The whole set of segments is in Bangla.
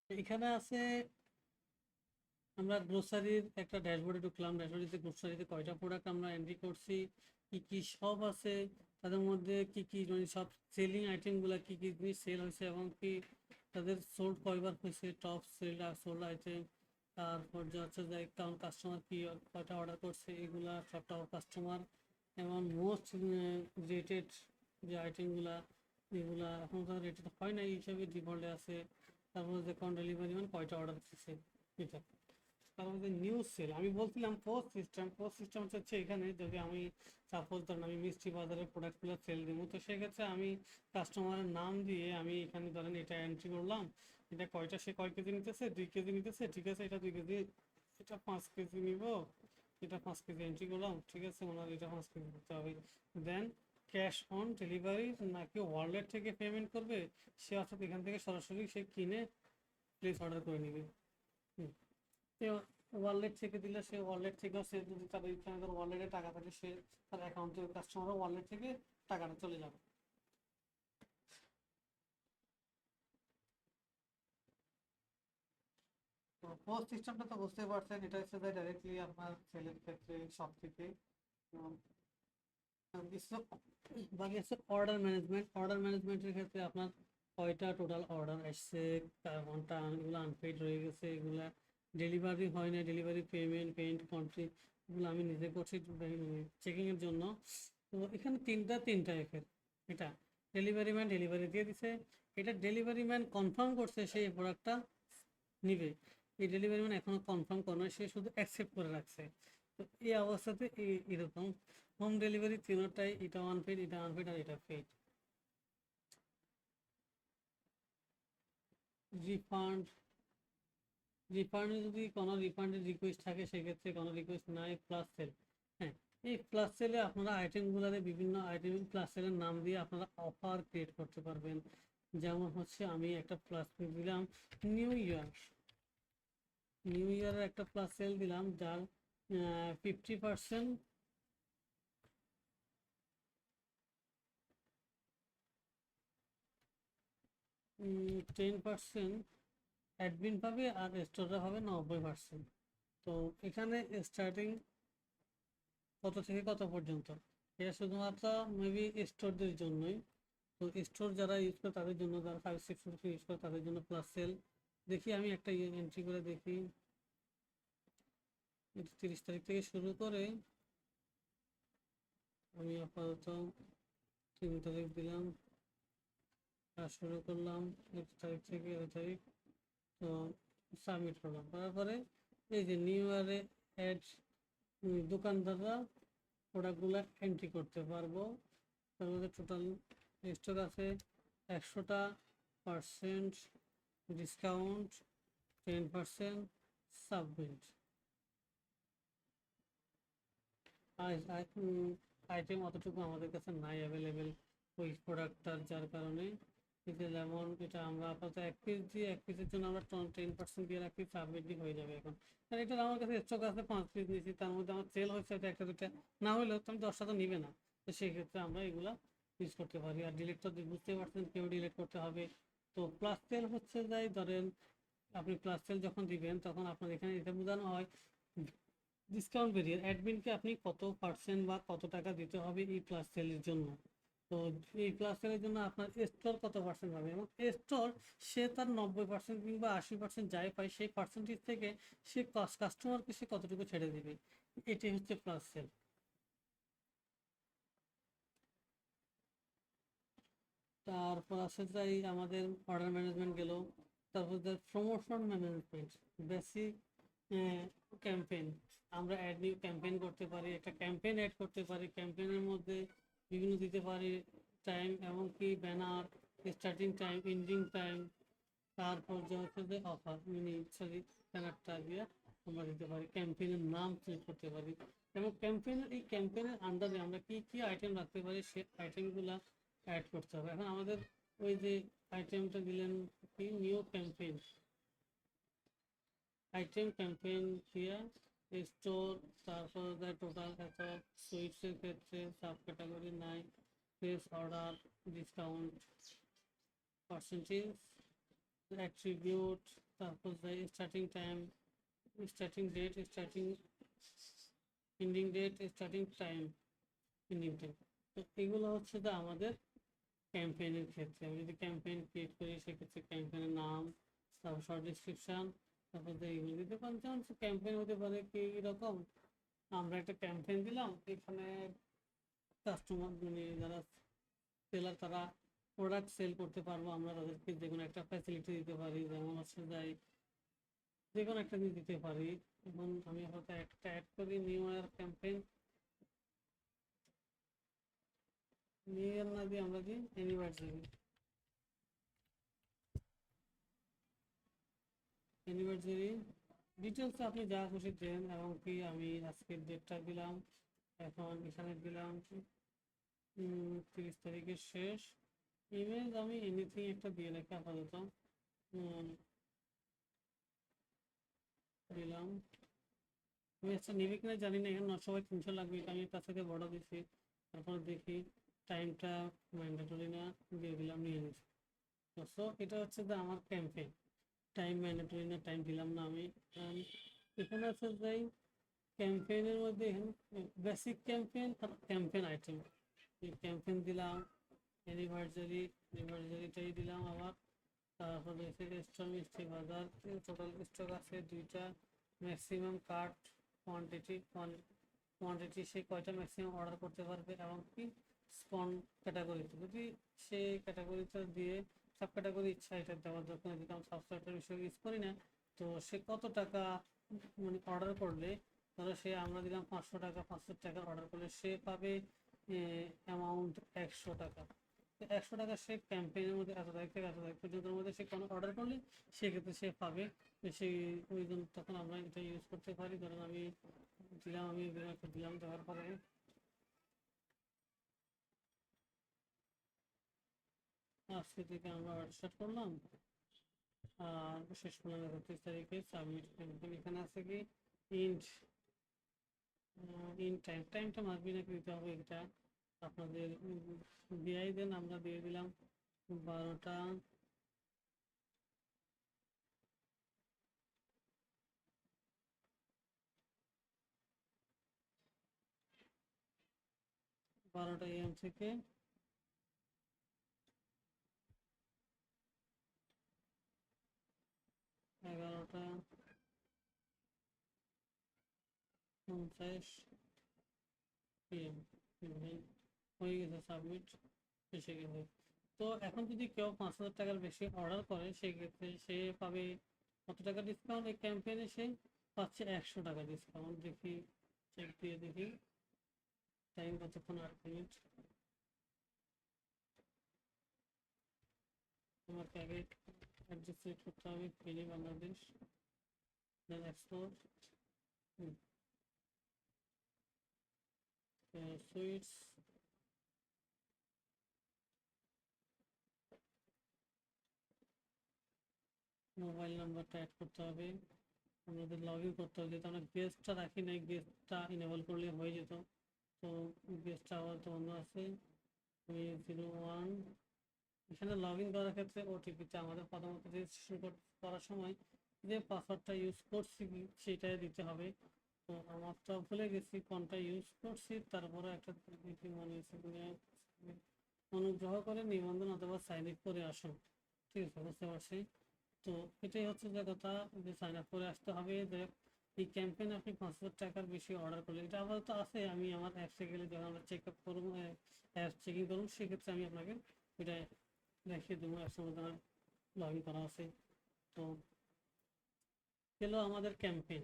এখানে আছে, আমরা গ্রোসারির একটা ড্যাশবোর্ডে ঢুকলাম। ড্যাশবোর্ডে গ্রোসারিতে কয়টা প্রোডাক্ট আমরা এন্ট্রি করছি, কি কি সব আছে, তাদের মধ্যে কি কি মানে সব সেলিং আইটেমগুলো কি কি জিনিস সেল হয়েছে এবং কি তাদের সোল্ড কয়বার হয়েছে, টপ সেল সোল্ড আইটেম। তারপর যে হচ্ছে যে কাস্টমার কি কয়টা অর্ডার করছে, এগুলা সব টপ কাস্টমার এবং মোস্ট রেটেড যে আইটেমগুলা, এগুলা এখন তো রেটেড হয় না, এই হিসাবে ডিফল্টে আছে। তারপর যে কোন ডেলিভারি ম্যান কয়টা অর্ডার করছে এটা। তার মধ্যে নিউজ সেল আমি বলছিলাম পোস্ট সিস্টেম হচ্ছে এখানে যদি আমি সাপোজ ধরেন আমি মিষ্টি বাজারের প্রোডাক্টগুলো সেল দিব, তো সেক্ষেত্রে আমি কাস্টমারের নাম দিয়ে আমি এখানে ধরেন এটা এন্ট্রি করলাম, এটা কয়টা সে কয় কেজি নিতেছে, 2 কেজি নিতেছে, ঠিক আছে, এটা 2 কেজি, এটা 5 কেজি নিব, এটা 5 কেজি এন্ট্রি করলাম, ঠিক আছে, ওনার এটা 5 কেজি দিতে হবে। দেন ক্যাশ অন ডেলিভারি নাকি ওয়ালেট থেকে পেমেন্ট করবে, সে অর্থাৎ এখান থেকে সরাসরি সে কিনে প্লেস অর্ডার করে নেবে। সে ওয়ালেট থেকে দিলে সে ওয়ালেট থেকেও, সে যদি তার এখানে তার ওয়ালেটে টাকা থাকে, সে তার অ্যাকাউন্টে কাস্টমারের ওয়ালেট থেকে টাকাটা চলে যাবে। তো পোস্ট সিস্টেমটা তো বুঝতে পারছেন, এটা হচ্ছে যে ডাইরেক্টলি আপনার সেলের ক্ষেত্রে সব থেকে উম, বাকি হচ্ছে অর্ডার ম্যানেজমেন্টের ক্ষেত্রে আপনার কয়টা টোটাল অর্ডার আসছে, কোনটা এগুলো আনপেইড রয়ে গেছে, এগুলা ডেলিভারি হয় না, ডেলিভারি পেমেন্ট কন্ট্রি, এগুলো আমি নিজে করছি চেকিংয়ের জন্য। তো এখানে তিনটা এফের, এটা ডেলিভারি ম্যান ডেলিভারি দিয়ে দিছে, এটা ডেলিভারি ম্যান কনফার্ম করছে সেই প্রোডাক্টটা নিবে, এই ডেলিভারি ম্যান এখনো কনফার্ম করে না, সে শুধু অ্যাকসেপ্ট করে রাখছে। তো এই অবস্থাতে এরকম হোম ডেলিভারি তিনটাই, এটা আনপেড, এটা আনপেড আর এটা পেড। রিফান্ড, রিফান্ডে যদি কোনো রিফান্ডের রিকোয়েস্ট থাকে সেক্ষেত্রে কোনো রিকোয়েস্ট নাই। প্লাস সেল, হ্যাঁ, এই প্লাস সেলে আপনারা আইটেমগুলোতে বিভিন্ন আইটেম প্লাস সেলের নাম দিয়ে আপনারা অফার ক্রিয়েট করতে পারবেন। যেমন হচ্ছে আমি একটা প্লাস দিলাম নিউ ইয়ার, নিউ ইয়ারের একটা প্লাস সেল দিলাম, যার 50%, 10% অ্যাডমিন পাবে আর স্টোরটা হবে 90%। তো এখানে স্টার্টিং কত থেকে কত পর্যন্ত, এটা শুধুমাত্র মেবি স্টোরদের জন্যই। তো স্টোর যারা ইউজ করে তাদের জন্য, যারা 5-6 ইউজ করে তাদের জন্য প্লাস সেল। দেখি আমি একটা এন্ট্রি করে দেখি, এটা 30 তারিখ থেকে শুরু করে আমি আপাতত 3 তারিখ দিলাম, কাজ শুরু করলাম 1 তারিখ থেকে 2 তারিখ। তো সাবমিট করলাম, তারপরে এই যে নিউ ইয়ারে অ্যাড, দোকানদাররা প্রোডাক্টগুলো এন্ট্রি করতে পারবো। তার মধ্যে টোটাল স্টক আছে 100% ডিসকাউন্ট, 10% সাবমিট। আইটেম অতটুকু আমাদের কাছে নাই অ্যাভেলেবেল ওই প্রোডাক্টটার, যার কারণে এটা যেমন এটা আমরা আপাতত 1 পিস দিয়ে 1 পিসের জন্য আমরা 10% দিয়ে রাখি, সাবমিট দিয়ে হয়ে যাবে এখন। আর এটা আমার কাছে স্টক আছে 5 পিস নিয়েছি, তার মধ্যে আমার সেল হচ্ছে হয়তো একটা দুটা, না হলেও তো আমি 10টা তো নিবে না। তো সেই ক্ষেত্রে আমরা এগুলা ইউজ করতে পারি। আর ডিলিট তো বুঝতেই পারছেন কেউ ডিলিট করতে হবে। তো প্লাস সেল হচ্ছে যাই ধরেন আপনি প্লাস সেল যখন দিবেন তখন আপনার এখানে এটা বোঝানো হয় ডিসকাউন্ট ভেরিয়েন্ট অ্যাডমিনকে আপনি কত পার্সেন্ট বা কত টাকা দিতে হবে এই প্লাস সেলের জন্য। তো এই প্লাস সেলের জন্য আপনার স্টোর কত পার্সেন্ট পাবে, এবং স্টোর সে তার 90% কিংবা 80% যাই পায় সেই পার্সেন্টেজ থেকে সে কাস্টমারকে সে কতটুকু ছেড়ে দিবে, এটাই হচ্ছে প্লাস সেল। তারপর আছে যাই আমাদের অর্ডার ম্যানেজমেন্ট গেল। তারপর প্রমোশন ম্যানেজমেন্ট, বেসিক ক্যাম্পেইন, আমরা অ্যাড নিউ ক্যাম্পেইন করতে পারি, একটা ক্যাম্পেইন অ্যাড করতে পারি, ক্যাম্পেইনের মধ্যে বিভিন্ন দিতে পারি টাইম, এমনকি banner, starting time, ending time, তারপর যে হচ্ছে যে অফার মিনি সরি ব্যানারটা দিয়ে আমরা দিতে পারি, ক্যাম্পেইনের নাম সিলেক্ট করতে পারি, এবং ক্যাম্পেইনের আন্ডারে আমরা কি কি আইটেম রাখতে পারি সেই আইটেমগুলো অ্যাড করতে হবে। এখন আমাদের ওই যে আইটেমটা দিলেন কি নিউ ক্যাম্পেইন, আইটেম ক্যাম্পেইন দিয়ে স্টোর, তারপর টোটাল এত, সুইটসের ক্ষেত্রে সাব ক্যাটাগরি নাই, place order, discount, percentage, attribute, তারপর starting time, starting date, starting ending date, starting time, ending time. তো এগুলো হচ্ছে যে আমাদের ক্যাম্পেইনের ক্ষেত্রে আমি যদি ক্যাম্পেইন ক্রিয়েট করি সেক্ষেত্রে ক্যাম্পেইনের নাম, তারপর শর্ট ডিসক্রিপশন, তারপর এইগুলো দিতে পারেন। যেমন ক্যাম্পেইন হতে পারে কি রকম, আমরা একটা ক্যাম্পেইন দিলাম, এখানে কাস্টমার মানে যারা সেলার তারা প্রোডাক্ট সেল করতে পারবো, আমরা তাদেরকে যে কোনো একটা ফ্যাসিলিটি দিতে পারি, যেমন হচ্ছে যাই যে কোনো একটা দিতে পারি। এখন আমি হয়তো একটা অ্যাড করি new year campaign, new year না দিয়ে আমরা দিই অ্যানিভার্সারি, অ্যানিভার্সারি ডিটেলস আপনি যা খুশি দেন, এবং কি আমি আজকের ডেটটা দিলাম, এখন এখানে দিলাম 30 তারিখের শেষ। ইমেজ আমি এনিথিং একটা দিয়ে রাখি আপাতত, দিলাম। আমি আচ্ছা নেবে কিনা জানি না, এখানে সবাই 300 লাগবে, এটা আমি তার সাথে বড় দিচ্ছি। তারপর দেখি টাইমটা ম্যান্ডেটরি না, দিয়ে দিলাম, নিয়ে নিচ্ছি। তো সো এটা হচ্ছে যে আমার ক্যাম্পেইন, টাইম ম্যান্ডেটরি না, টাইম দিলাম না আমি। এখানে আছে যাই ক্যাম্পেইনের মধ্যে এখানে বেসিক ক্যাম্পেইন আর ক্যাম্পেইন আইটেম, ক্যাম্পেইন দিলাম অ্যানিভার্সারি, অ্যানিভার্সারিটাই দিলাম আবার। তারপরে স্টক মিষ্টি বাজার, টোটাল স্টক আছে 2টা, ম্যাক্সিমাম কার্ট কোয়ান্টিটি, কোয়ান্টিটি সে কয়টা ম্যাক্সিমাম অর্ডার করতে পারবে, এবং কি স্পন ক্যাটাগরিতে যদি সে ক্যাটাগরিটা দিয়ে সব ক্যাটাগরি ইচ্ছা এটা দেওয়ার দরকার, যদি আমি সাবস্ক্রাইবার বিষয় ইউজ করি না, তো সে কত টাকা মানে অর্ডার করলে, ধরো সে আমরা দিলাম 500 টাকা, 500 টাকা অর্ডার করলে সে পাবে অ্যামাউন্ট 100 টাকা। 100 টাকা সে ক্যাম্পেইনের মধ্যে এত তারিখ থেকে এত তারিখ পর্যন্তের মধ্যে সে কোনো অর্ডার করলে সেক্ষেত্রে সে পাবে। সেই ওই জন্য তখন আমরা এটা ইউজ করতে পারি। ধরুন আমি দিলাম, আমি একটা দিলাম, দেওয়ার পরে আজকে থেকে আমরা অর্ডার স্টার্ট করলাম, আর শেষ করলাম 31 তারিখে সাবমিট ক্যাম্পেইন। এখানে আছে কি ইন্ট, ইন টাইম, টাইমটা মাসবি নাকি দিতে হবে, এটা আপনাদের দিয়াই দেন, আমরা দিয়ে দিলাম 12টা, AM থেকে 11:50 PM হয়ে গেছে সাবমিট, এসে গেছে। তো এখন যদি কেউ 5,000 টাকার বেশি অর্ডার করে সেক্ষেত্রে সে পাবে কত টাকা ডিসকাউন্ট, এই ক্যাম্পেইনে সে পাচ্ছে 100 টাকা ডিসকাউন্ট। দেখি চেক দিয়ে দেখি টাইম কতক্ষণ, 8 মিনিট। আমাকে আগে অ্যাড্রেস সেট করতে হবে, ফেনী বাংলাদেশ, দেন এক্সপোর্ট সুইটস, মোবাইল নাম্বারটা অ্যাড করতে হবে, আমাদের লগ ইন করতে হবে, যেহেতু আমরা গেস্টটা রাখি নাই, গেস্টটা ইনেবল করলে হয়ে যেত। তো গেস্টটা আবার তো বন্ধ আছে। 01, এখানে লগ ইন করার ক্ষেত্রে ওটিপিটা আমাদের প্রথমত রেজিস্ট্রেশন করার সময় যে পাসওয়ার্ডটা ইউজ করছি সেটাই দিতে হবে। তো আমার তো ভুলে গেছি কোনটা ইউজ করছি, তারপরে একটা দিতে মনে হয়েছে, অনুগ্রহ করে নিবন্ধন অথবা সাইন আপ করে আসুন। ঠিক আছে, বুঝতে পারছি। তো এটাই হচ্ছে যে কথা, যে সাইন আপ করে আসতে হবে। যে এই ক্যাম্পেইন আপনি 5,000 টাকার বেশি অর্ডার করলে, এটা আপাতত আছে, আমি আমার অ্যাপসে গেলে যখন আমরা চেক আপ করবো, অ্যাপস চেকিং করবো, সেক্ষেত্রে আমি আপনাকে এটা দেখিয়ে দেবো, অ্যাপসের মধ্যে আমার লগ ইন করা আছে। তো গেল আমাদের ক্যাম্পেইন।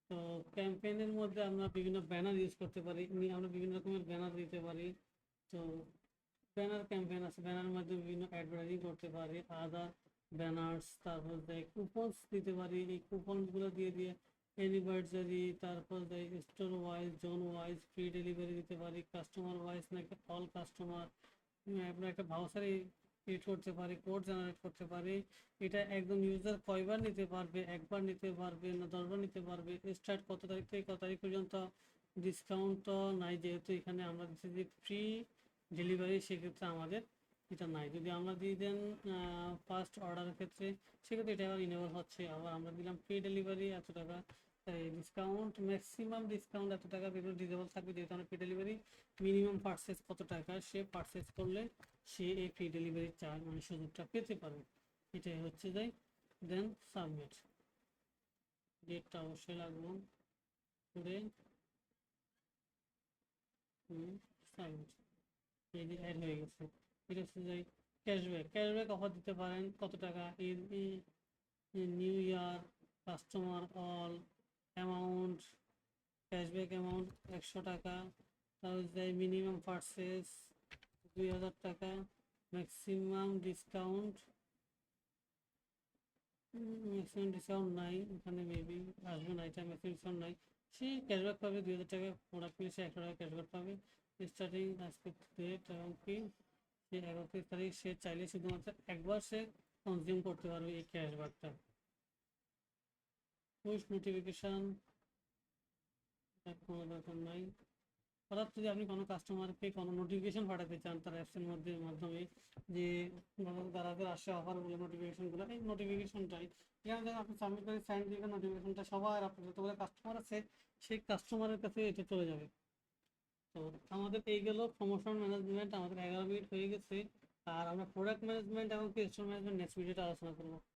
তো ক্যাম্পেইনের মধ্যে আমরা বিভিন্ন ব্যানার ইউজ করতে পারি, আমরা বিভিন্ন রকমের ব্যানার দিতে পারি। তো ব্যানার ক্যাম্পেইন আছে, ব্যানার মধ্যে বিভিন্ন অ্যাডভার্টাইজিং করতে পারি, আদার ব্যানার্স, তারপর কুপনস দিতে পারি, এই কুপনগুলো দিয়ে দিয়ে অ্যানিভার্সারি, তারপর store wise, zone wise free delivery দিতে পারি, কাস্টমার ওয়াইজ নাকি অল কাস্টমার, আমরা একটা ভাউচার ক্রিয়েট করতে পারি, কোড জেনারেট করতে পারি। এটা একজন ইউজার কয়বার নিতে পারবে, একবার নিতে পারবে না 10বার নিতে পারবে, স্টার্ট কত তারিখ থেকে কত তারিখ পর্যন্ত, ডিসকাউন্ট তো নাই যেহেতু এখানে আমরা দিচ্ছি যে ফ্রি ডেলিভারি, সেক্ষেত্রে আমাদের এটা নাই। যদি আমরা দিয়ে দেন ফার্স্ট অর্ডারের ক্ষেত্রে, সেক্ষেত্রে এটা আবার ইনেবল হচ্ছে। আবার আমরা দিলাম ফ্রি ডেলিভারি এত টাকা, ডিসকাউন্ট ম্যাক্সিমাম ডিসকাউন্ট এত টাকা, এগুলো ডিজেবল থাকবে যেহেতু আমরা ফ্রি ডেলিভারি। মিনিমাম পারচেস কত টাকা সে পারচেস করলে সে এই ফ্রি ডেলিভারি চার্জ মানে সুযোগটা পেতে পারে। এটাই হচ্ছে যাই। দেন সাবমিট, ডেটটা অবশ্যই লাগবে করে সাবমিট, এই যে অ্যাড হয়ে গেছে। এটা হচ্ছে যাই ক্যাশব্যাক। ক্যাশব্যাক অফার দিতে পারেন কত টাকা, এই new year, customer all, amount, cashback amount 100 টাকা, তাহলে মিনিমাম পারচেস 2000 টাকা, ম্যাক্সিমাম ডিসকাউন্ট, ম্যাক্সিমাম ডিসকাউন্ট নাই এখানে, মেবি আসবে না, এটা ম্যাক্সিমাম ডিসকাউন্ট নাই। সে ক্যাশব্যাক পাবে 2000 টাকা, প্রোডাক্ট নিলে সে 100 টাকা ক্যাশব্যাক পাবে। স্টার্টিং আজকে ডেট এবং কি সে 31 তারিখ, সে চাইলে শুধুমাত্র একবার সে কনজিউম করতে পারবে এই ক্যাশব্যাকটা। পুশ নোটিফিকেশান কোনো দরকার নাই। অর্থাৎ যদি আপনি কোনো কাস্টমারকে কোনো নোটিফিকেশন পাঠাতে চান তার অ্যাপসের মধ্যে মাধ্যমে, যে তাদের আসে অফারগুলো, নোটিফিকেশনগুলো, এই নোটিফিকেশনটাই এখানে যখন আপনি সাবমিট করে সাইন দিবেন, নোটিফিকেশনটা সবার আপনার যতগুলো কাস্টমার আছে সেই কাস্টমারের কাছে এটা চলে যাবে। তো আমাদের এই গেল প্রমোশন ম্যানেজমেন্ট, আমাদের 11 মিনিট হয়ে গেছে। আর আমরা প্রোডাক্ট ম্যানেজমেন্ট এবং স্টোর ম্যানেজমেন্ট নেক্সট ভিডিওতে আলোচনা করবো।